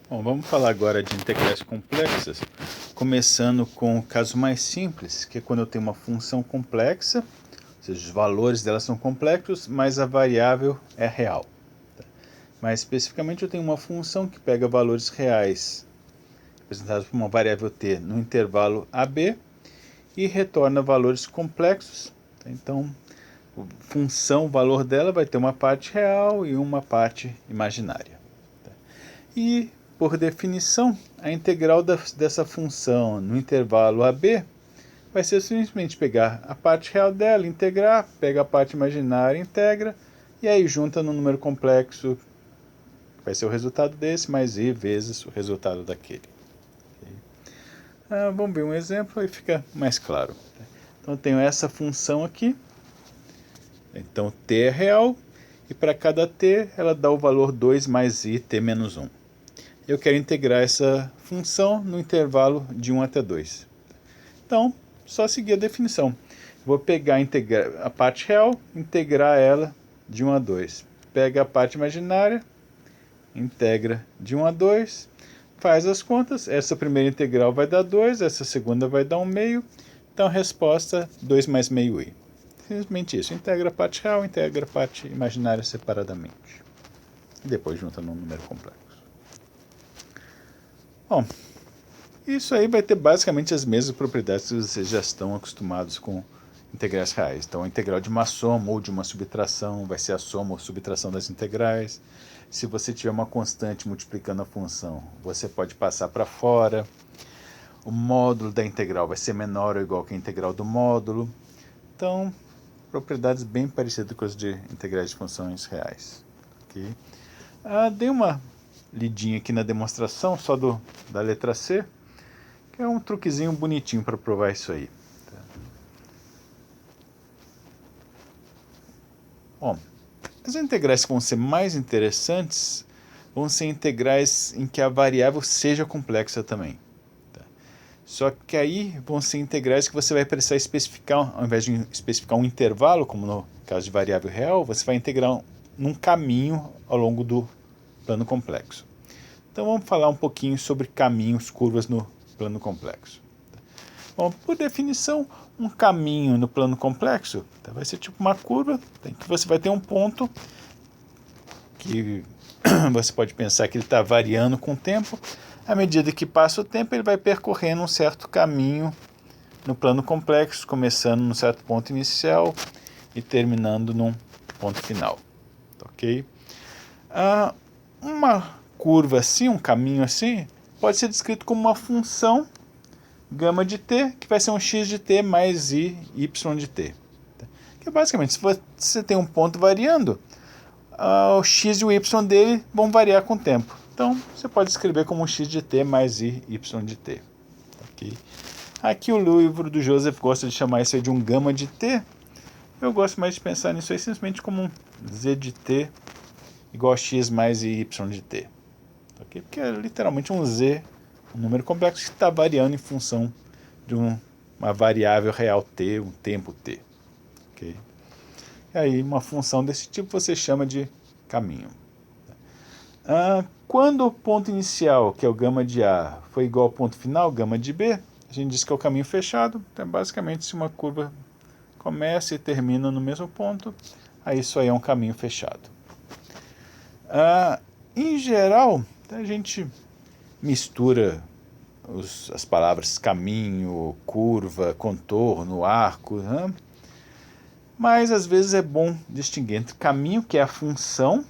Bom, vamos falar agora de integrais complexas, começando com o caso mais simples, que é quando eu tenho uma função complexa, ou seja, os valores dela são complexos, mas a variável é real. Mais especificamente, eu tenho uma função que pega valores reais, representados por uma variável t, no intervalo AB, e retorna valores complexos. Então, a função, o valor dela vai ter uma parte real e uma parte imaginária. E, por definição, a integral dessa função no intervalo AB vai ser simplesmente pegar a parte real dela, integrar, pega a parte imaginária, integra, e aí junta no número complexo, vai ser o resultado desse, mais i vezes o resultado daquele. Vamos ver um exemplo e fica mais claro. Então eu tenho essa função aqui, então t é real, e para cada t ela dá o valor 2 mais i t menos 1. Eu quero integrar essa função no intervalo de 1 até 2. Então, só seguir a definição. Vou pegar a parte real, integrar ela de 1 a 2. Pega a parte imaginária, integra de 1 a 2, faz as contas. Essa primeira integral vai dar 2, essa segunda vai dar 1 meio. Então, resposta 2 mais meio i. Simplesmente isso. Integra a parte real, integra a parte imaginária separadamente. E depois junta num número complexo. Bom, isso aí vai ter basicamente as mesmas propriedades que vocês já estão acostumados com integrais reais. Então, a integral de uma soma ou de uma subtração vai ser a soma ou subtração das integrais. Se você tiver uma constante multiplicando a função, você pode passar para fora. O módulo da integral vai ser menor ou igual que a integral do módulo. Então, propriedades bem parecidas com as de integrais de funções reais. Okay? Dei uma lidinha aqui na demonstração, só da letra C, que é um truquezinho bonitinho para provar isso aí. Bom, as integrais que vão ser mais interessantes vão ser integrais em que a variável seja complexa também. Só que aí vão ser integrais que você vai precisar especificar, ao invés de especificar um intervalo, como no caso de variável real, você vai integrar num caminho ao longo do plano complexo. Então vamos falar um pouquinho sobre caminhos, curvas no plano complexo. Bom, por definição, um caminho no plano complexo vai ser tipo uma curva, em que você vai ter um ponto que você pode pensar que ele está variando com o tempo. À medida que passa o tempo, ele vai percorrendo um certo caminho no plano complexo, começando num certo ponto inicial e terminando num ponto final. Ok? Uma curva assim, um caminho assim, pode ser descrito como uma função gama de t, que vai ser um x de t mais y de t. Que basicamente, se você tem um ponto variando, o x e o y dele vão variar com o tempo. Então, você pode escrever como x de t mais y de t. Okay? Aqui o livro do Joseph gosta de chamar isso aí de um gama de t. Eu gosto mais de pensar nisso aí simplesmente como um z de t igual a x mais y de t. Okay? Porque é literalmente um z, um número complexo que está variando em função de uma variável real t, um tempo t. Okay? E aí uma função desse tipo você chama de caminho. Quando o ponto inicial, que é o gama de A, foi igual ao ponto final, gama de B, a gente diz que é o caminho fechado. Então, basicamente, se uma curva começa e termina no mesmo ponto, aí isso aí é um caminho fechado. Em geral, a gente mistura as palavras caminho, curva, contorno, arco, mas às vezes é bom distinguir entre caminho, que é a função,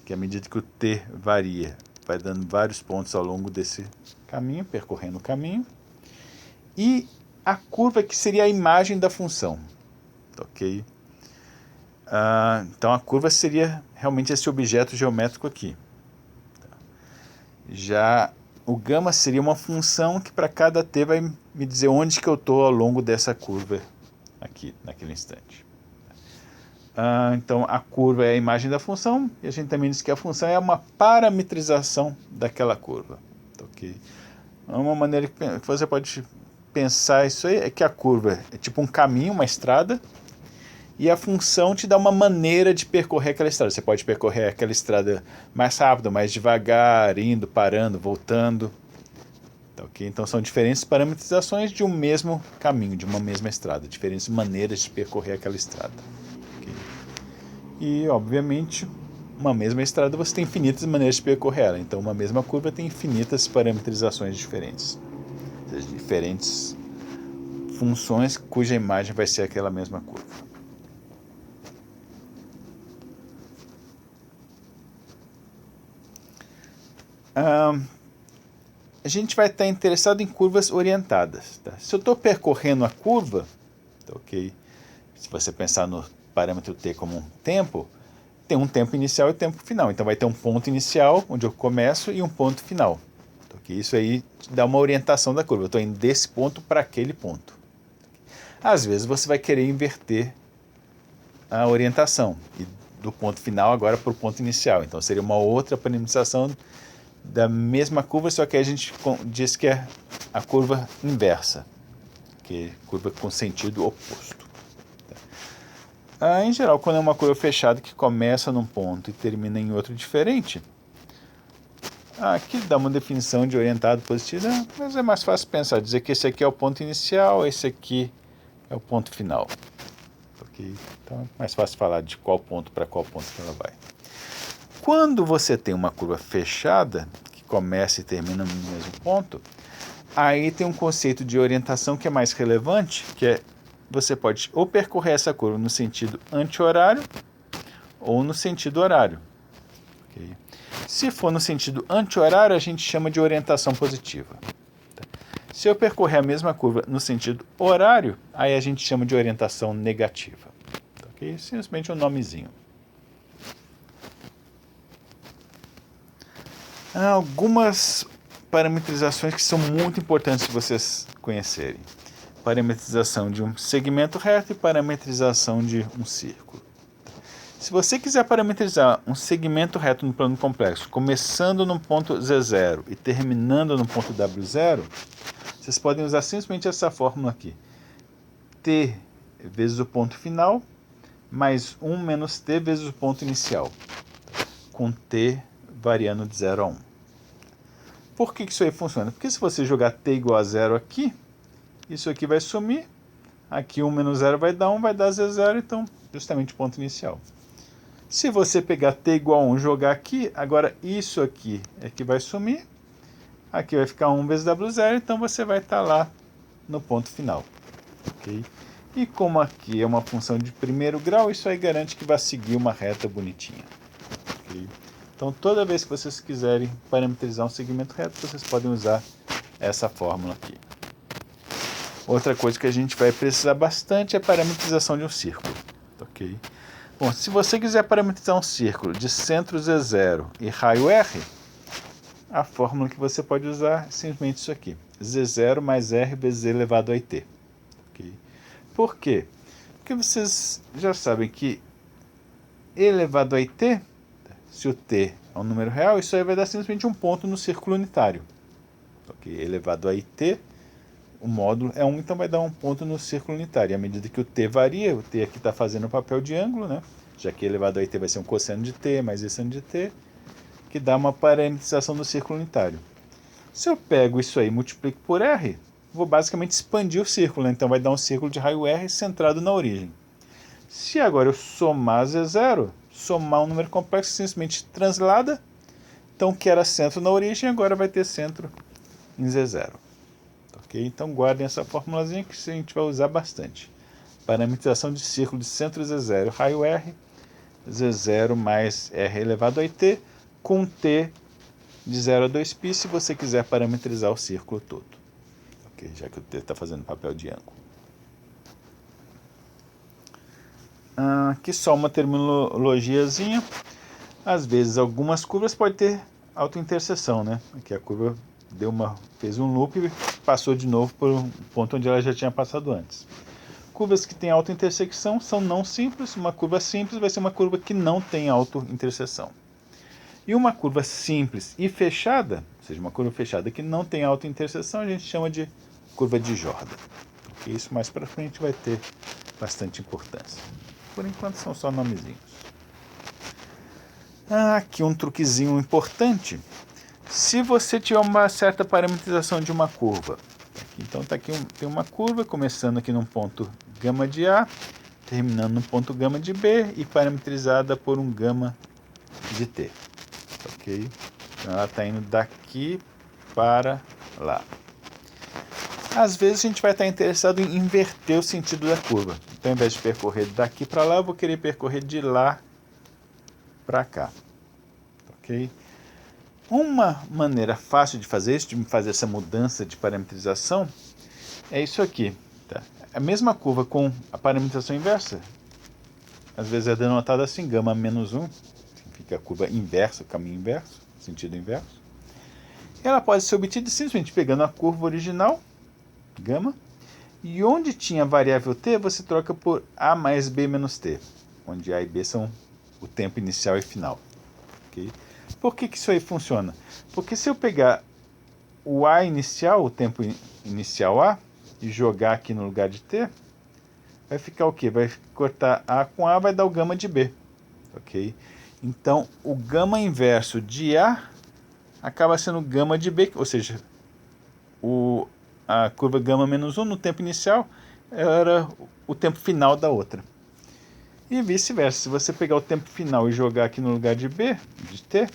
que à medida que o t varia, vai dando vários pontos ao longo desse caminho, percorrendo o caminho, e a curva, que seria a imagem da função. Ok? Então a curva seria realmente esse objeto geométrico aqui. Já o gama seria uma função que para cada t vai me dizer onde que eu estou ao longo dessa curva aqui, naquele instante. Então a curva é a imagem da função, e a gente também diz que a função é uma parametrização daquela curva. Okay? Uma maneira que você pode pensar isso aí é que a curva é tipo um caminho, uma estrada, E a função te dá uma maneira de percorrer aquela estrada. Você pode percorrer aquela estrada mais rápido, mais devagar, indo, parando, voltando. Tá, okay? Então são diferentes parametrizações de um mesmo caminho, de uma mesma estrada. Diferentes maneiras de percorrer aquela estrada. Okay? E, obviamente, uma mesma estrada você tem infinitas maneiras de percorrer ela. Então uma mesma curva tem infinitas parametrizações diferentes. Ou seja, diferentes funções cuja imagem vai ser aquela mesma curva. A gente vai estar interessado em curvas orientadas. Tá? Se eu estou percorrendo a curva, tá, okay? Se você pensar no parâmetro t como um tempo, tem um tempo inicial e tempo final. Então vai ter um ponto inicial, onde eu começo, e um ponto final. Tá, okay? Isso aí dá uma orientação da curva. Eu estou indo desse ponto para aquele ponto. Às vezes você vai querer inverter a orientação, e do ponto final agora para o ponto inicial. Então seria uma outra parametrização da mesma curva, só que a gente diz que é a curva inversa, que é curva com sentido oposto. Em geral, quando é uma curva fechada que começa num ponto e termina em outro diferente, aqui dá uma definição de orientado positivo, mas é mais fácil pensar, dizer que esse aqui é o ponto inicial, esse aqui é o ponto final. Okay? Então é mais fácil falar de qual ponto para qual ponto que ela vai. Quando você tem uma curva fechada, que começa e termina no mesmo ponto, aí tem um conceito de orientação que é mais relevante, que é você pode ou percorrer essa curva no sentido anti-horário ou no sentido horário. Okay? Se for no sentido anti-horário, a gente chama de orientação positiva. Se eu percorrer a mesma curva no sentido horário, aí a gente chama de orientação negativa. Okay? Simplesmente um nomezinho. Há algumas parametrizações que são muito importantes de vocês conhecerem. Parametrização de um segmento reto e parametrização de um círculo. Se você quiser parametrizar um segmento reto no plano complexo, começando no ponto Z0 e terminando no ponto W0, vocês podem usar simplesmente essa fórmula aqui. T vezes o ponto final, mais 1 menos T vezes o ponto inicial, com T variando de 0 a 1. Por que isso aí funciona? Porque se você jogar T igual a 0 aqui, isso aqui vai sumir, aqui 1 menos 0 vai dar 1, vai dar Z0, então justamente o ponto inicial. Se você pegar T igual a 1 e jogar aqui, agora isso aqui é que vai sumir, aqui vai ficar 1 vezes W0, então você vai estar lá no ponto final. Okay? E como aqui é uma função de primeiro grau, isso aí garante que vai seguir uma reta bonitinha. Okay? Então, toda vez que vocês quiserem parametrizar um segmento reto, vocês podem usar essa fórmula aqui. Outra coisa que a gente vai precisar bastante é a parametrização de um círculo. Okay? Bom, se você quiser parametrizar um círculo de centro Z0 e raio R, a fórmula que você pode usar é simplesmente isso aqui. Z0 mais R vezes Z elevado a IT. Okay? Por quê? Porque vocês já sabem que E elevado a IT, se o t é um número real, isso aí vai dar simplesmente um ponto no círculo unitário. Okay? Elevado a it, o módulo é 1, então vai dar um ponto no círculo unitário. E à medida que o t varia, o t aqui está fazendo o papel de ângulo, né? Já que elevado a it vai ser um cosseno de t mais esse de t, que dá uma parametrização do círculo unitário. Se eu pego isso aí e multiplico por r, vou basicamente expandir o círculo, né? Então vai dar um círculo de raio r centrado na origem. Se agora eu somar Z0, somar um número complexo simplesmente translada, então o que era centro na origem agora vai ter centro em Z0. Okay? Então guardem essa formulazinha que a gente vai usar bastante. Parametrização de círculo de centro Z0, raio R, Z0 mais R elevado a IT, com T de 0 a 2π, se você quiser parametrizar o círculo todo. Okay? Já que o T está fazendo papel de ângulo. Aqui só uma terminologiazinha. Às vezes algumas curvas podem ter autointerseção, né? Aqui a curva fez um loop e passou de novo por um ponto onde ela já tinha passado antes. Curvas que têm autointersecção são não simples. Uma curva simples vai ser uma curva que não tem autointerseção. E uma curva simples e fechada, ou seja, uma curva fechada que não tem autointerseção, a gente chama de curva de Jordan. Porque isso mais para frente vai ter bastante importância. Por enquanto são só nomezinhos. Aqui um truquezinho importante. Se você tiver uma certa parametrização de uma curva, então tá aqui tem uma curva começando aqui num ponto gama de A, terminando no ponto gama de B e parametrizada por um gama de T. Ok? Então ela está indo daqui para lá. Às vezes a gente vai estar interessado em inverter o sentido da curva. Então, ao invés de percorrer daqui para lá, eu vou querer percorrer de lá para cá. Ok? Uma maneira fácil de fazer isso, de fazer essa mudança de parametrização, é isso aqui. Tá? A mesma curva com a parametrização inversa, às vezes é denotada assim, gama menos 1, significa a curva inversa, caminho inverso, sentido inverso. Ela pode ser obtida simplesmente pegando a curva original, gama, e onde tinha a variável t, você troca por a mais b menos t, onde a e b são o tempo inicial e final. Okay? Por que isso aí funciona? Porque se eu pegar o a inicial, o tempo inicial a, e jogar aqui no lugar de t, vai ficar o quê? Vai cortar a com a, vai dar o gama de b. Ok? Então, o gama inverso de a acaba sendo gama de b, ou seja, a curva gama menos 1 no tempo inicial era o tempo final da outra. E vice-versa, se você pegar o tempo final e jogar aqui no lugar de b, de t,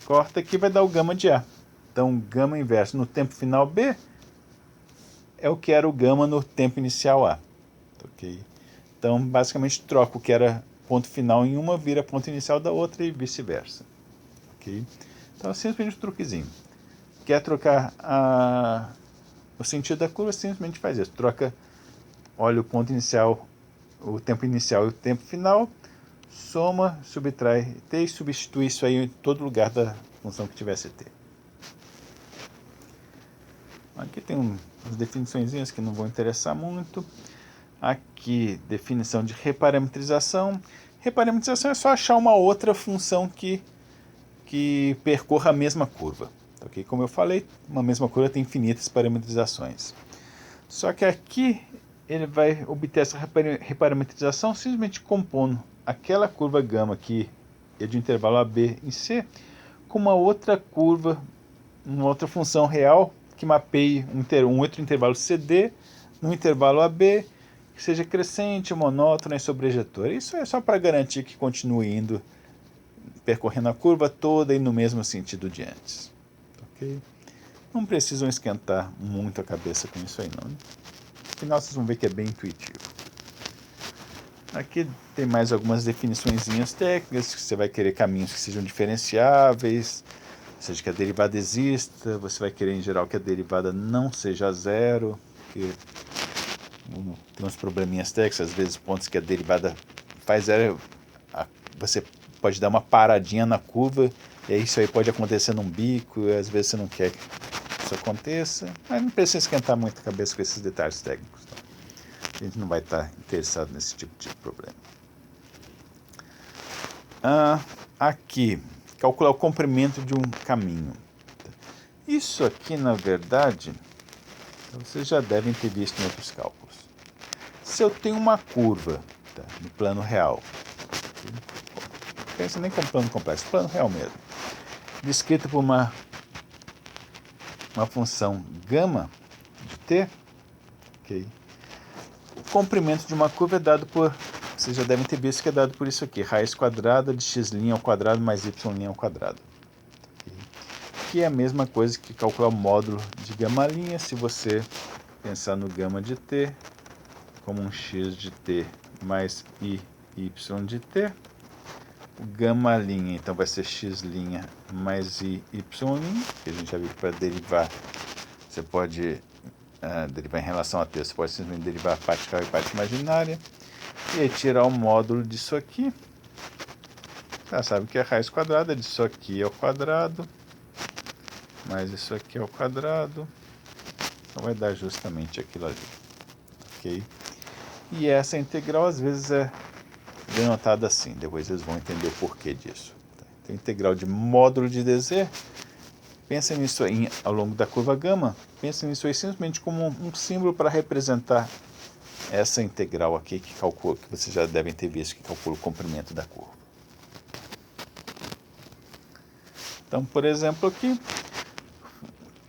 corta aqui vai dar o gama de a. Então, gama inverso no tempo final b é o que era o gama no tempo inicial a. Ok? Então, basicamente, troca o que era ponto final em uma, vira ponto inicial da outra e vice-versa. Ok? Então, simplesmente um truquezinho. Quer trocar o sentido da curva, simplesmente faz isso. Troca, olha o ponto inicial, o tempo inicial e o tempo final, soma, subtrai t e substitui isso aí em todo lugar da função que tivesse t. Aqui tem umas definições que não vão interessar muito. Aqui, definição de reparametrização. Reparametrização é só achar uma outra função que percorra a mesma curva. Okay? Como eu falei, uma mesma curva tem infinitas parametrizações. Só que aqui ele vai obter essa reparametrização simplesmente compondo aquela curva gama que é de intervalo AB em C com uma outra curva, uma outra função real que mapeie um outro intervalo CD no intervalo AB, que seja crescente, monótono e sobrejetora. Isso é só para garantir que continue indo, percorrendo a curva toda e no mesmo sentido de antes. Okay? Não precisam esquentar muito a cabeça com isso aí não. No final vocês vão ver que é bem intuitivo. Aqui tem mais algumas definições técnicas, que você vai querer caminhos que sejam diferenciáveis, ou seja, que a derivada exista, você vai querer em geral que a derivada não seja zero, porque tem uns probleminhas técnicos, às vezes pontos que a derivada faz zero, você pode dar uma paradinha na curva, e aí isso aí pode acontecer num bico, e às vezes você não quer que isso aconteça, mas não precisa esquentar muito a cabeça com esses detalhes técnicos. Tá? A gente não vai estar interessado nesse tipo de problema. Aqui, calcular o comprimento de um caminho. Isso aqui, na verdade, vocês já devem ter visto em outros cálculos. Se eu tenho uma curva no plano real, não pensa nem como plano complexo, plano real mesmo, descrita por uma função gama de t, okay? O comprimento de uma curva é dado por, vocês já devem ter visto que é dado por isso aqui, raiz quadrada de x' ao quadrado mais y' ao quadrado. Okay? Que é a mesma coisa que calcular o módulo de gama', se você pensar no gama de t como um x de t mais y de t. O gama', então, vai ser x' mais y', que a gente já viu que para derivar, você pode derivar em relação a t, você pode simplesmente derivar a parte real e parte imaginária, e aí tirar o módulo disso aqui. Já sabe que a raiz quadrada disso aqui ao quadrado, mais isso aqui ao quadrado, então vai dar justamente aquilo ali. Ok? E essa integral às vezes é denotada assim, depois vocês vão entender o porquê disso. Então, integral de módulo de dz, pensa nisso aí ao longo da curva gama, pensa nisso aí simplesmente como um símbolo para representar essa integral aqui que calcula, que vocês já devem ter visto, que calcula o comprimento da curva. Então, por exemplo, aqui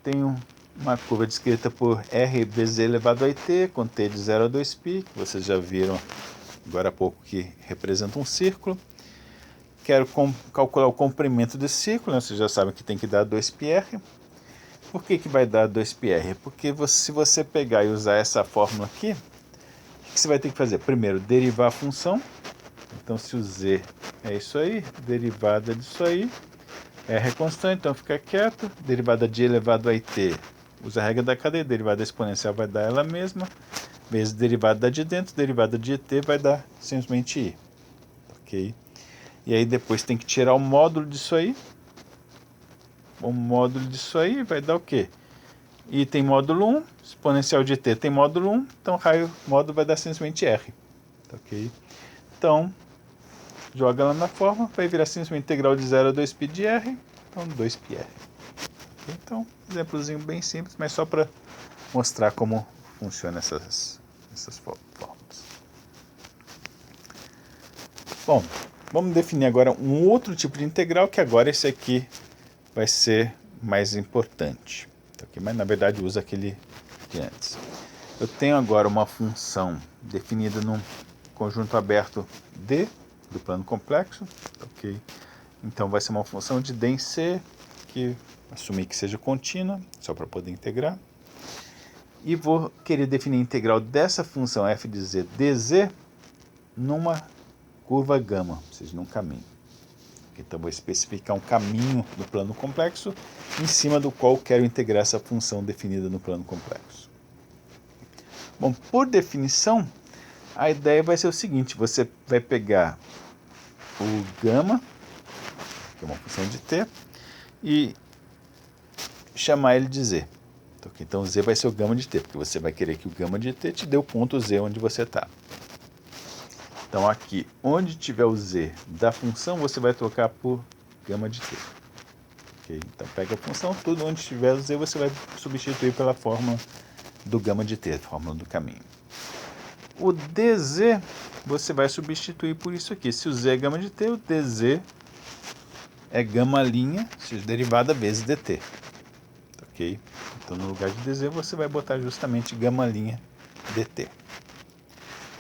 tenho uma curva descrita por r vezes e elevado a it, com t de 0 a 2π, que vocês já viram agora há pouco que representa um círculo. Quero calcular o comprimento desse círculo, né? Vocês já sabem que tem que dar 2πr. Por que vai dar 2πr? Porque se você pegar e usar essa fórmula aqui, o que você vai ter que fazer? Primeiro, derivar a função. Então, se o z é isso aí, derivada disso aí, r é constante, então fica quieto. Derivada de elevado a it, usa a regra da cadeia, derivada exponencial vai dar ela mesma, vezes derivada de dentro, derivada de it vai dar simplesmente i. Ok? E aí depois tem que tirar o módulo disso aí. O módulo disso aí vai dar o quê? I tem módulo 1, exponencial de t tem módulo 1, então módulo vai dar simplesmente r. Ok? Então, joga lá na forma, vai virar simplesmente integral de 0 a 2π de r, então 2πr. Então, exemplozinho bem simples, mas só para mostrar como funciona essas formas. Bom, vamos definir agora um outro tipo de integral, que agora esse aqui vai ser mais importante. Okay? Mas na verdade usa aquele de antes. Eu tenho agora uma função definida num conjunto aberto D do plano complexo. Okay? Então vai ser uma função de D em C, que assumir que seja contínua, só para poder integrar. E vou querer definir a integral dessa função f de z dz numa curva gama, ou seja, num caminho. Então, vou especificar um caminho do plano complexo em cima do qual quero integrar essa função definida no plano complexo. Bom, por definição, a ideia vai ser o seguinte: você vai pegar o gama, que é uma função de t, e chamar ele de z. Então, z vai ser o gama de t, porque você vai querer que o gama de t te dê o ponto z onde você está. Então, aqui, onde tiver o z da função, você vai trocar por gama de t. Okay? Então, pega a função, tudo onde tiver o z, você vai substituir pela fórmula do gama de t, a fórmula do caminho. O dz, você vai substituir por isso aqui. Se o z é gama de t, o dz é gama linha, ou seja, derivada vezes dt. Ok? Então, no lugar de dz, você vai botar justamente gama linha dt.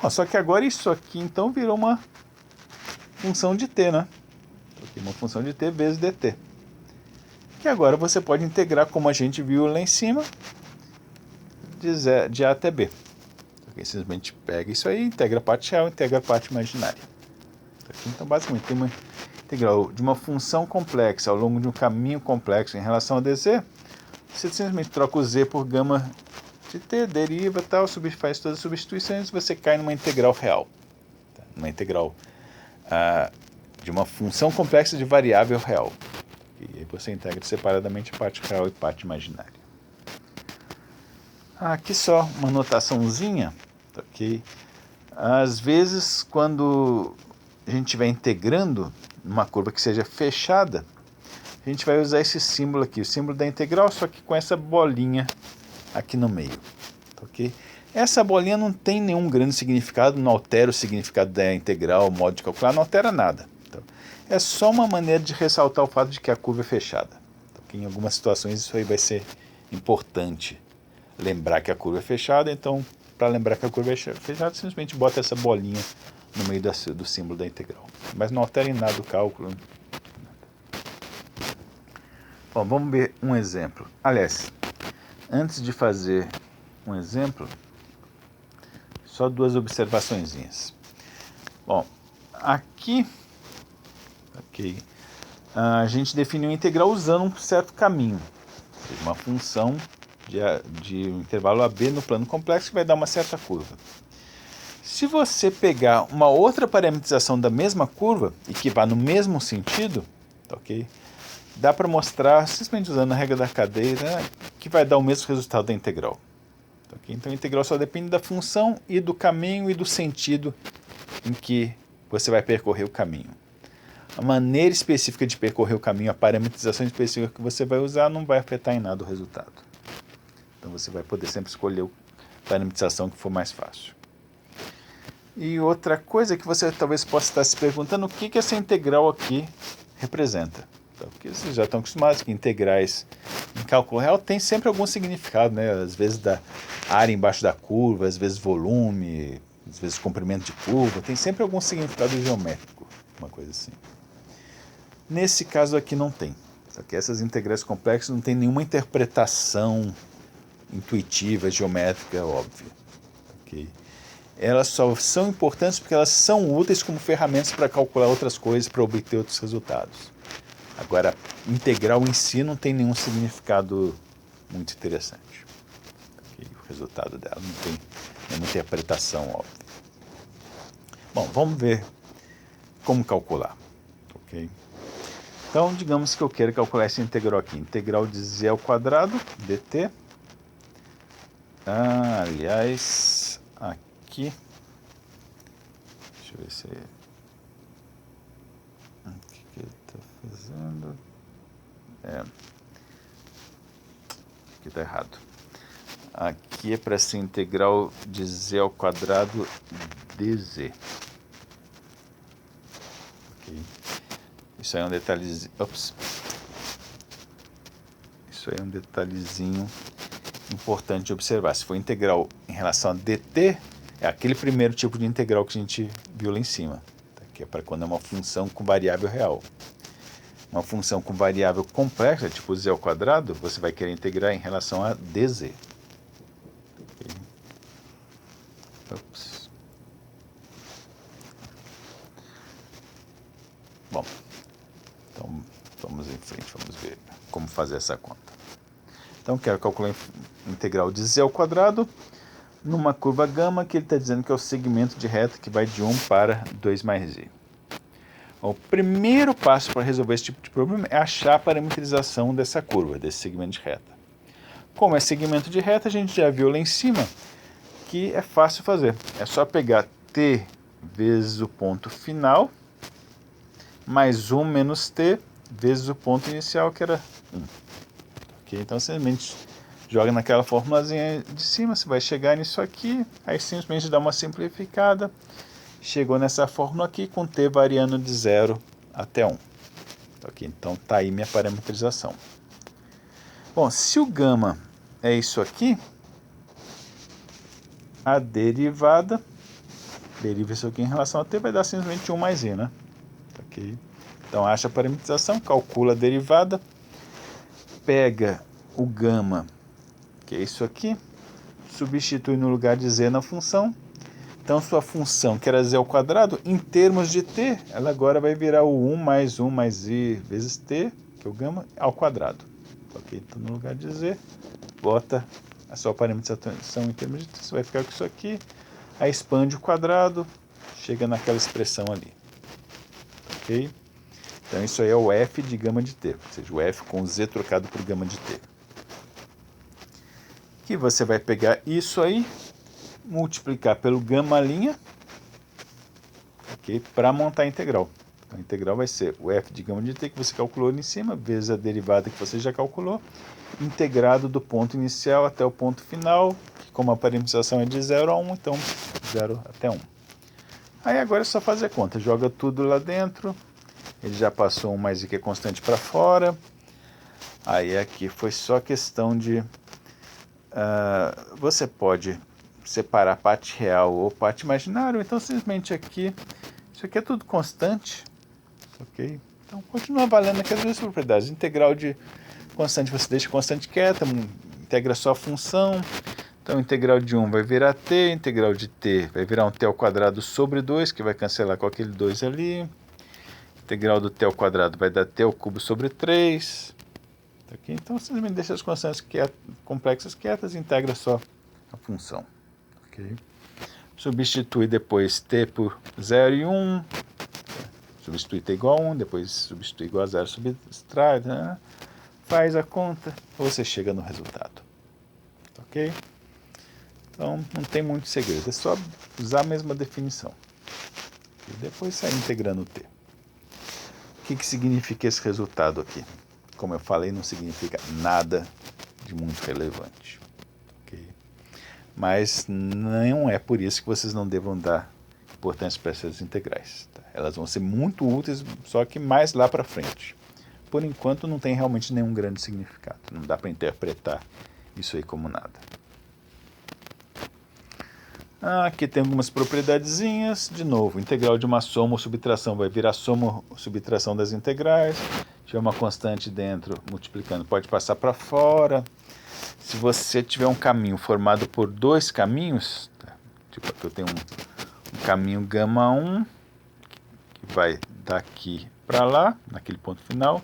Bom, só que agora isso aqui, então, virou uma função de t, né? Aqui, uma função de t vezes dt. E agora você pode integrar, como a gente viu lá em cima, de a até b. Okay, simplesmente pega isso aí, integra a parte real, integra a parte imaginária. Então, basicamente, tem uma integral de uma função complexa ao longo de um caminho complexo em relação a dz. Você simplesmente troca o z por gama de t, deriva, tal, faz todas as substituições, você cai numa integral real. Tá? Uma integral de uma função complexa de variável real. E aí você integra separadamente a parte real e parte imaginária. Aqui só uma notaçãozinha, ok? Às vezes, quando a gente estiver integrando uma curva que seja fechada, a gente vai usar esse símbolo aqui, o símbolo da integral, só que com essa bolinha aqui no meio, ok? Essa bolinha não tem nenhum grande significado, não altera o significado da integral, o modo de calcular, não altera nada. Então, é só uma maneira de ressaltar o fato de que a curva é fechada. Okay? Em algumas situações isso aí vai ser importante, lembrar que a curva é fechada, então, para lembrar que a curva é fechada, simplesmente bota essa bolinha no meio do símbolo da integral. Mas não altera em nada o cálculo. Bom, vamos ver um exemplo. Aliás, antes de fazer um exemplo, só duas observaçõezinhas. Bom, aqui, ok, a gente definiu a integral usando um certo caminho, uma função de um intervalo AB no plano complexo que vai dar uma certa curva. Se você pegar uma outra parametrização da mesma curva e que vá no mesmo sentido, ok, dá para mostrar, simplesmente usando a regra da cadeia, né, que vai dar o mesmo resultado da integral. Okay? Então a integral só depende da função e do caminho e do sentido em que você vai percorrer o caminho. A maneira específica de percorrer o caminho, a parametrização específica que você vai usar, não vai afetar em nada o resultado. Então você vai poder sempre escolher a parametrização que for mais fácil. E outra coisa que você talvez possa estar se perguntando, o que essa integral aqui representa? Então, porque vocês já estão acostumados que integrais em cálculo real tem sempre algum significado, né? Às vezes da área embaixo da curva, às vezes volume, às vezes comprimento de curva, tem sempre algum significado geométrico, uma coisa assim. Nesse caso aqui não tem. Só que essas integrais complexas não tem nenhuma interpretação intuitiva, geométrica, óbvia. Okay? Elas só são importantes porque elas são úteis como ferramentas para calcular outras coisas, para obter outros resultados. Agora, integral em si não tem nenhum significado muito interessante. Okay? O resultado dela não tem nenhuma interpretação óbvia. Bom, vamos ver como calcular. Okay? Então, digamos que eu quero calcular essa integral aqui. Integral de z ao quadrado, dt. Aliás, aqui... Deixa eu ver se... O que ele está fazendo? Aqui está errado. Aqui é para ser integral de z ao quadrado dz. Ok. Isso aí é um detalhezinho. Ops. Isso aí é um detalhezinho importante de observar. Se for integral em relação a dt, é aquele primeiro tipo de integral que a gente viu lá em cima, tá? Que é para quando é uma função com variável real. Uma função com variável complexa, tipo z ao quadrado, você vai querer integrar em relação a dz. Okay. Ops. Bom, então vamos em frente, vamos ver como fazer essa conta. Então quero calcular a integral de z ao quadrado numa curva gama que ele está dizendo que é o segmento de reta que vai de 1 para 2 mais z. O primeiro passo para resolver esse tipo de problema é achar a parametrização dessa curva, desse segmento de reta. Como é segmento de reta, a gente já viu lá em cima que é fácil fazer. É só pegar t vezes o ponto final, mais 1 menos t vezes o ponto inicial, que era 1. Okay? Então, simplesmente joga naquela formulazinha de cima, você vai chegar nisso aqui, aí simplesmente dá uma simplificada. Chegou nessa fórmula aqui com t variando de 0 até 1. Okay? Então, está aí minha parametrização. Bom, se o gama é isso aqui, a derivada, deriva isso aqui em relação a t, vai dar simplesmente 1 mais i, né? Okay? Então, acha a parametrização, calcula a derivada, pega o gama, que é isso aqui, substitui no lugar de z na função. Então, sua função, que era z ao quadrado, em termos de t, ela agora vai virar o 1 mais i vezes t, que é o gama, ao quadrado. Ok? Então, no lugar de z, bota a sua parametrização em termos de t, você vai ficar com isso aqui, aí expande o quadrado, chega naquela expressão ali. Ok? Então, isso aí é o f de gama de t, ou seja, o f com z trocado por gama de t. Que você vai pegar isso aí, multiplicar pelo gama linha, okay, para montar a integral. Então, a integral vai ser o f de gama de t que você calculou ali em cima, vezes a derivada que você já calculou, integrado do ponto inicial até o ponto final, que como a parametrização é de 0 a 1, então 0 até 1. Aí agora é só fazer a conta, joga tudo lá dentro, ele já passou 1 mais i que é constante para fora, aí aqui foi só questão de... você pode separar parte real ou parte imaginária, então simplesmente aqui, isso aqui é tudo constante, ok? Então continua valendo aquelas mesmas propriedades. Integral de constante você deixa constante quieta, integra só a função, então integral de 1 vai virar t, integral de t vai virar um t ao quadrado sobre 2, que vai cancelar com aquele 2 ali, integral do t ao quadrado vai dar t ao cubo sobre 3, okay? Então simplesmente deixa as constantes complexas quietas e integra só a função. Okay. Substitui depois t por 0 e 1, substitui t igual a 1, depois substitui igual a 0, subtrai, né? Faz a conta, você chega no resultado. Ok? Então, não tem muito segredo, é só usar a mesma definição. E depois sair integrando o t. O que significa esse resultado aqui? Como eu falei, não significa nada de muito relevante. Okay? Mas não é por isso que vocês não devam dar importância para essas integrais. Tá? Elas vão ser muito úteis, só que mais lá para frente. Por enquanto não tem realmente nenhum grande significado. Não dá para interpretar isso aí como nada. Aqui tem algumas propriedadezinhas. De novo, integral de uma soma ou subtração vai virar soma ou subtração das integrais. Se tiver uma constante dentro, multiplicando, pode passar para fora. Se você tiver um caminho formado por dois caminhos, tá? Tipo aqui eu tenho um caminho gama 1, que vai daqui para lá, naquele ponto final,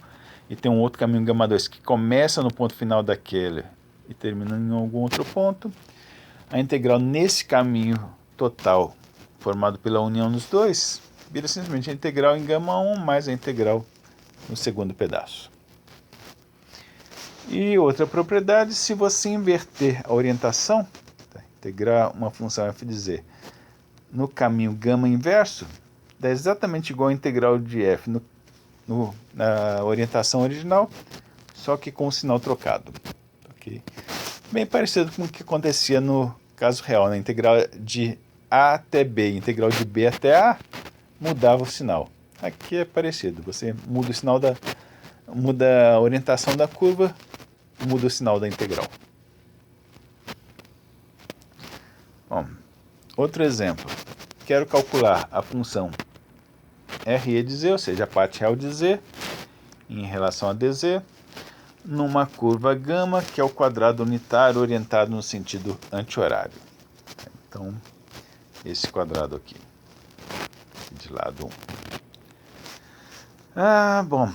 e tem um outro caminho gama 2 que começa no ponto final daquele e termina em algum outro ponto. A integral nesse caminho total, formado pela união dos dois, vira simplesmente a integral em gama 1 mais a integral no segundo pedaço. E outra propriedade, se você inverter a orientação, tá, integrar uma função f de z no caminho gama inverso, dá exatamente igual a integral de f na orientação original, só que com o sinal trocado. Okay? Bem parecido com o que acontecia no caso real, na integral de a até b, integral de b até a, mudava o sinal. Aqui é parecido, você muda o sinal muda a orientação da curva, muda o sinal da integral. Bom, outro exemplo. Quero calcular a função RE de z, ou seja, a parte real de z, em relação a dz, numa curva gama, que é o quadrado unitário orientado no sentido anti-horário. Então, esse quadrado aqui, de lado 1. Bom,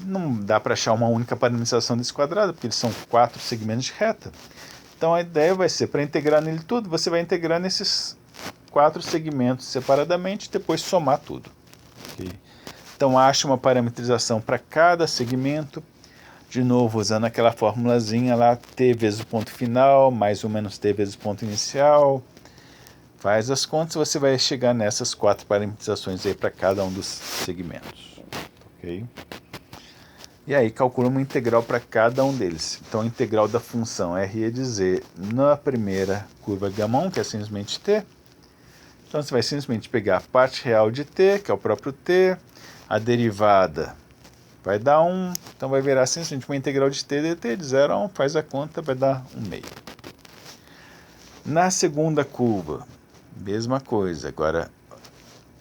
não dá para achar uma única parametrização desse quadrado, porque eles são 4 segmentos de reta. Então, a ideia vai ser, para integrar nele tudo, você vai integrar nesses 4 segmentos separadamente e depois somar tudo. Okay? Então, acha uma parametrização para cada segmento. De novo, usando aquela formulazinha lá, t vezes o ponto final, mais ou menos t vezes o ponto inicial. Faz as contas, você vai chegar nessas 4 parametrizações aí para cada um dos segmentos. Ok? E aí, calcula uma integral para cada um deles. Então, a integral da função RE de z na primeira curva gama 1, que é simplesmente t. Então, você vai simplesmente pegar a parte real de t, que é o próprio t, a derivada vai dar 1, então vai virar simplesmente uma integral de t dt, de 0 a 1, faz a conta, vai dar 1/2. Na segunda curva, mesma coisa, agora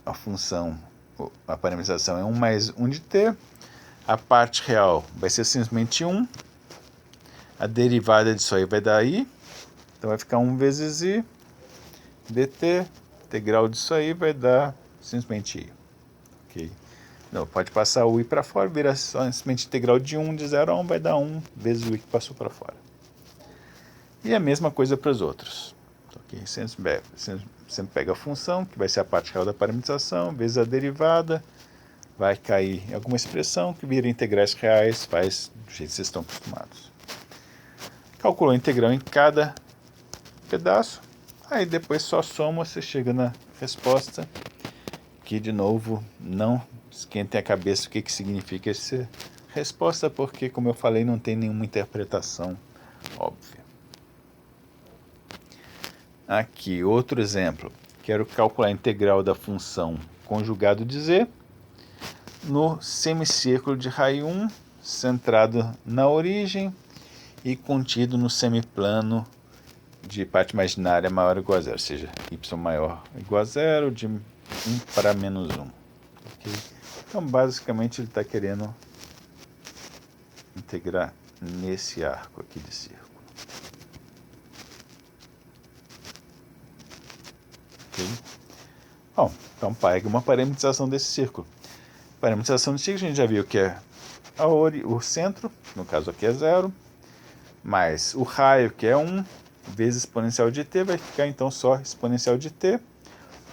a função, a parametrização é 1 mais 1 de t, a parte real vai ser simplesmente 1, a derivada disso aí vai dar i, então vai ficar 1 vezes i, dt, integral disso aí vai dar simplesmente i. Ok? Não, pode passar o i para fora, vira simplesmente integral de 1 de 0 a 1, vai dar 1 vezes o i que passou para fora. E a mesma coisa para os outros. Okay? Sempre pega a função, que vai ser a parte real da parametrização, vezes a derivada, vai cair em alguma expressão que vira integrais reais, faz do jeito que vocês estão acostumados. Calculou a integral em cada pedaço, aí depois só soma, você chega na resposta, que de novo não esquentem a cabeça o que significa essa resposta, porque, como eu falei, não tem nenhuma interpretação óbvia. Aqui, outro exemplo. Quero calcular a integral da função conjugado de z no semicírculo de raio 1, centrado na origem e contido no semiplano de parte imaginária maior ou igual a zero, ou seja, y maior ou igual a zero, de 1 para menos 1. Okay? Então, basicamente, ele está querendo integrar nesse arco aqui de círculo. Okay? Bom, então pega uma parametrização desse círculo. Parametrização do círculo, a gente já viu que é o centro, no caso aqui é 0, mais o raio, que é 1, vezes exponencial de t, vai ficar então só exponencial de t.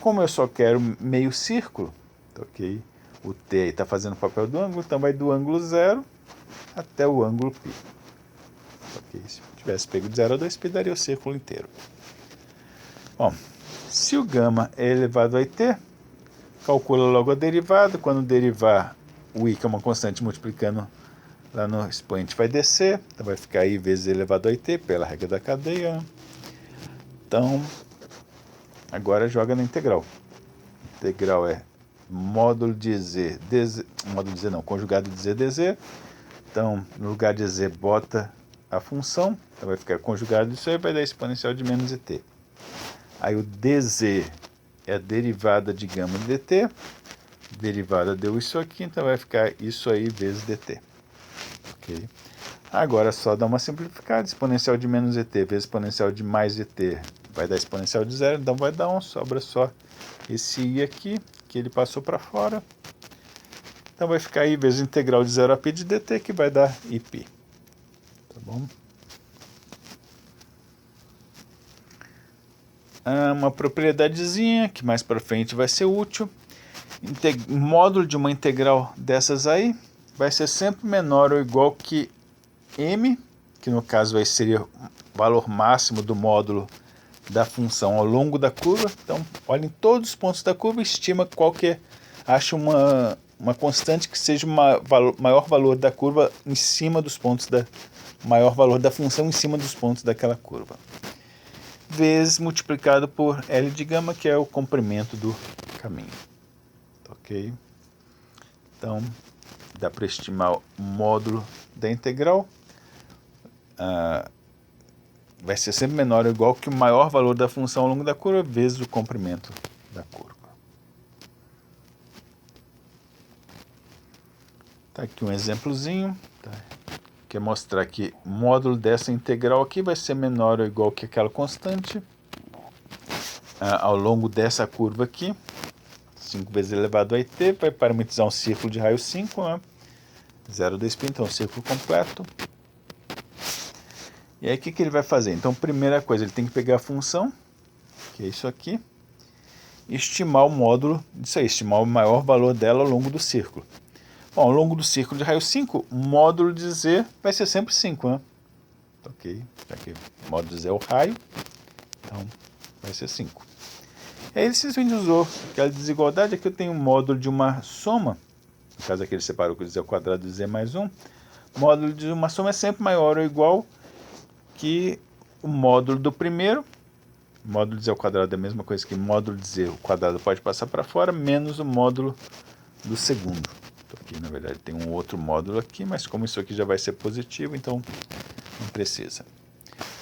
Como eu só quero meio círculo, ok? O t está fazendo o papel do ângulo, então vai do ângulo 0 até o ângulo π. Okay? Se tivesse pego de 0 a 2π, daria o círculo inteiro. Bom, se o gama é elevado a it, calcula logo a derivada. Quando derivar o i, que é uma constante, multiplicando lá no expoente, vai descer. Então vai ficar i vezes elevado a it, pela regra da cadeia. Então, agora joga na integral. integral é módulo de z, módulo de z não, conjugado de z dz. Então, no lugar de z, bota a função, então vai ficar conjugado disso aí, vai dar exponencial de menos et. Aí o dz é a derivada de gama de dt, derivada deu isso aqui, então vai ficar isso aí vezes dt. Ok? Agora é só dar uma simplificada, exponencial de menos et vezes exponencial de mais et vai dar exponencial de zero, então vai dar 1, sobra só esse i aqui, que ele passou para fora. Então vai ficar i vezes integral de 0 a π de dt, que vai dar iπ. Tá bom? Uma propriedadezinha que mais para frente vai ser útil. Módulo de uma integral dessas aí vai ser sempre menor ou igual que m, que no caso aí seria o valor máximo do módulo da função ao longo da curva. Então, olha em todos os pontos da curva, estima qual que é, acha uma constante que seja o maior valor da curva em cima dos pontos maior valor da função em cima dos pontos daquela curva. Vezes multiplicado por L de gama, que é o comprimento do caminho. Ok? Então, dá para estimar o módulo da integral. Vai ser sempre menor ou igual que o maior valor da função ao longo da curva vezes o comprimento da curva. Tá aqui um exemplozinho. Tá? Quer mostrar que o módulo dessa integral aqui vai ser menor ou igual que aquela constante ao longo dessa curva aqui. 5 vezes elevado a it, vai parametrizar um círculo de raio 5, né? 0 2π, então um círculo completo. E aí o que ele vai fazer? Então, primeira coisa, ele tem que pegar a função, que é isso aqui, e estimar o módulo disso aí, estimar o maior valor dela ao longo do círculo. Bom, ao longo do círculo de raio 5, o módulo de z vai ser sempre 5, né? Ok, aqui o módulo de z é o raio, então vai ser 5. E aí ele simplesmente usou aquela desigualdade, aqui eu tenho um módulo de uma soma, no caso aqui ele separou com z ao quadrado de z mais 1, o módulo de uma soma é sempre maior ou igual que o módulo do primeiro. Módulo de z ao quadrado é a mesma coisa que módulo de z, o quadrado pode passar para fora, menos o módulo do segundo. Então, aqui, na verdade, tem um outro módulo aqui, mas como isso aqui já vai ser positivo, então não precisa.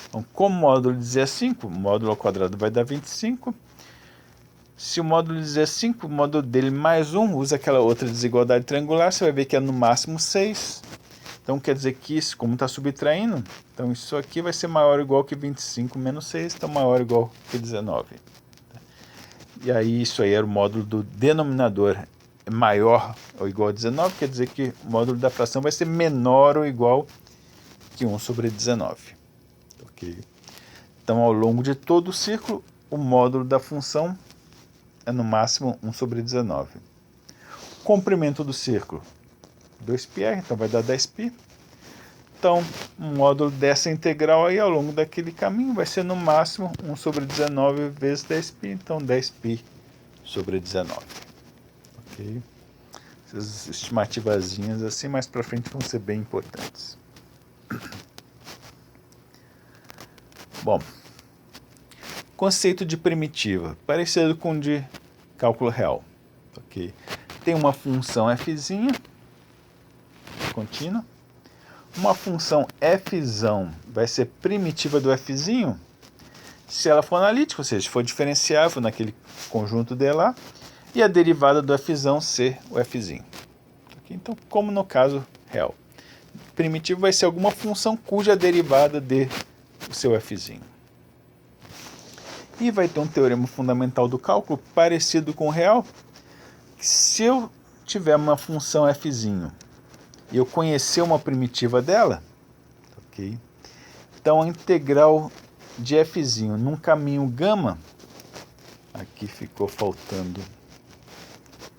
Então, como o módulo de z é 5, o módulo ao quadrado vai dar 25. Se o módulo de z é 5, o módulo dele mais 1, usa aquela outra desigualdade triangular, você vai ver que é no máximo 6. Então, quer dizer que isso, como está subtraindo, então isso aqui vai ser maior ou igual que 25 menos 6, então maior ou igual que 19. E aí, isso aí era o módulo do denominador maior ou igual a 19, quer dizer que o módulo da fração vai ser menor ou igual que 1 sobre 19. Ok? Então, ao longo de todo o círculo, o módulo da função é no máximo 1 sobre 19. Comprimento do círculo, 2πr, então vai dar 10π. Então, o módulo dessa integral aí ao longo daquele caminho vai ser no máximo 1 sobre 19 vezes 10π, então 10π sobre 19. Ok? Essas estimativazinhas assim mais para frente vão ser bem importantes. Bom, conceito de primitiva, parecido com o de cálculo real. Ok? Tem uma função fzinha contínua. Uma função f vai ser primitiva do fzinho se ela for analítica, ou seja, se for diferenciável naquele conjunto de lá, e a derivada do f ser o fzinho. Okay? Então, como no caso real, primitivo vai ser alguma função cuja derivada dê o seu fzinho. E vai ter um teorema fundamental do cálculo parecido com o real, que se eu tiver uma função fzinho e eu conhecer uma primitiva dela, ok? Então a integral de fzinho num caminho gama, aqui ficou faltando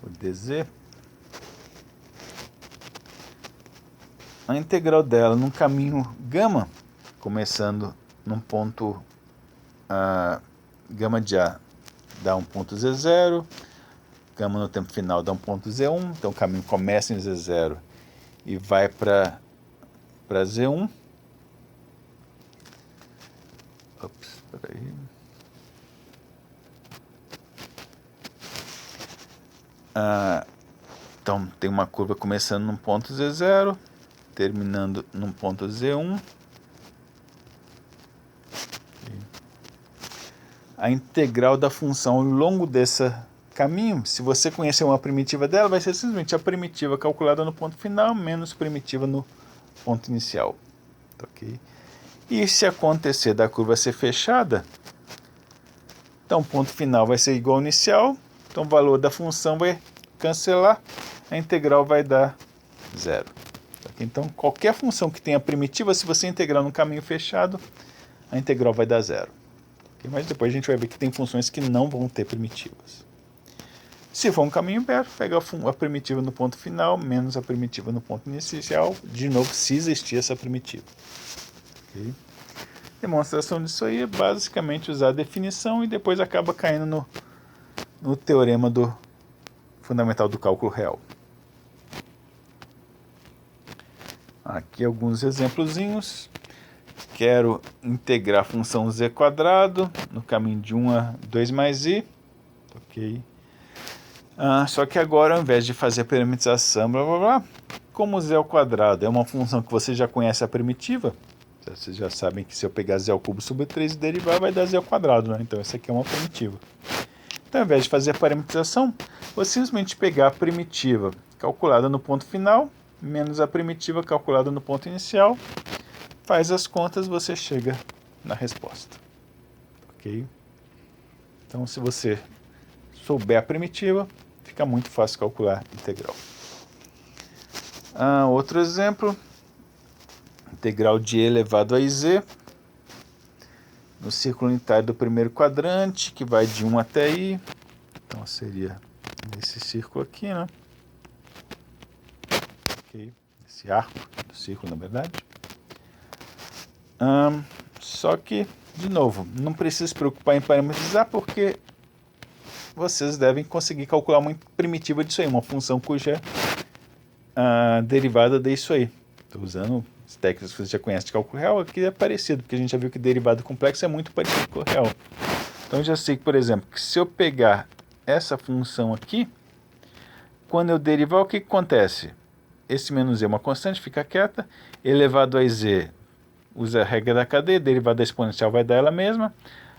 o dz, a integral dela num caminho gama, começando num ponto gama de A dá um ponto z0, gama no tempo final dá um ponto z1, então o caminho começa em z0 e vai para z1. Ops, peraí. Então tem uma curva começando num ponto Z0, terminando num ponto Z1. A integral da função ao longo desse caminho, se você conhecer uma primitiva dela, vai ser simplesmente a primitiva calculada no ponto final menos primitiva no ponto inicial. Ok? E se acontecer da curva ser fechada, então o ponto final vai ser igual ao inicial, então o valor da função vai cancelar, a integral vai dar zero. Ok? Então qualquer função que tenha primitiva, se você integrar no caminho fechado, a integral vai dar zero. Okay? Mas depois a gente vai ver que tem funções que não vão ter primitivas. Se for um caminho aberto, pega a primitiva no ponto final menos a primitiva no ponto inicial, de novo, se existir essa primitiva. Okay? Demonstração disso aí é basicamente usar a definição e depois acaba caindo no teorema do fundamental do cálculo real. Aqui alguns exemplozinhos. Quero integrar a função z quadrado no caminho de 1 a 2 mais i. Ok. Só que agora, ao invés de fazer a parametrização, blá blá blá, como z ao quadrado é uma função que você já conhece a primitiva, vocês já sabem que se eu pegar z ao cubo sobre 3 e derivar, vai dar z ao quadrado, né? Então essa aqui é uma primitiva. Então, ao invés de fazer a parametrização, vou simplesmente pegar a primitiva calculada no ponto final, menos a primitiva calculada no ponto inicial, faz as contas, você chega na resposta. Ok? Então, se você souber a primitiva, fica muito fácil calcular a integral. Outro exemplo, integral de e elevado a iz, no círculo unitário do primeiro quadrante, que vai de 1 até i. Então seria nesse círculo aqui, né? Okay. Esse arco do círculo, na verdade. Só que, de novo, não precisa se preocupar em parametrizar, porque vocês devem conseguir calcular uma primitiva disso aí, uma função cuja derivada disso aí. Estou usando as técnicas que você já conhece de cálculo real, aqui é parecido, porque a gente já viu que derivada complexa é muito parecido com o real. Então eu já sei, por exemplo, que se eu pegar essa função aqui, quando eu derivar, o que acontece? Esse menos z é uma constante, fica quieta, elevado a z, usa a regra da cadeia, derivada exponencial vai dar ela mesma,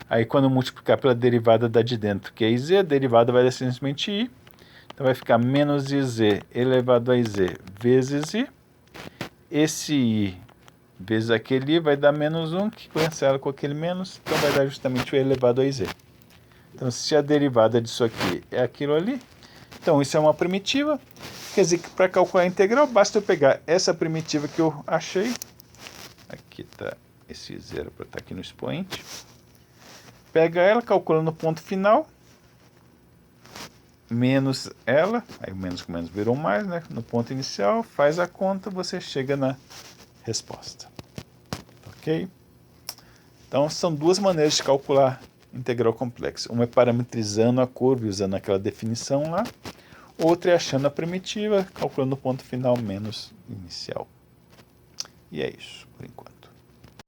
aí quando eu multiplicar pela derivada da de dentro, que é iz, a derivada vai dar simplesmente i, então vai ficar menos iz elevado a iz vezes i, esse i vezes aquele i vai dar menos 1, que cancela com aquele menos, então vai dar justamente o elevado a iz. Então se a derivada disso aqui é aquilo ali, então isso é uma primitiva, quer dizer que para calcular a integral basta eu pegar essa primitiva que eu achei, aqui está esse zero para estar aqui no expoente, pega ela, calcula no ponto final, menos ela, aí o menos com menos virou mais, né? No ponto inicial, faz a conta, você chega na resposta. Ok? Então são duas maneiras de calcular integral complexa. Uma é parametrizando a curva, usando aquela definição lá. Outra é achando a primitiva, calculando o ponto final menos inicial. E é isso, por enquanto.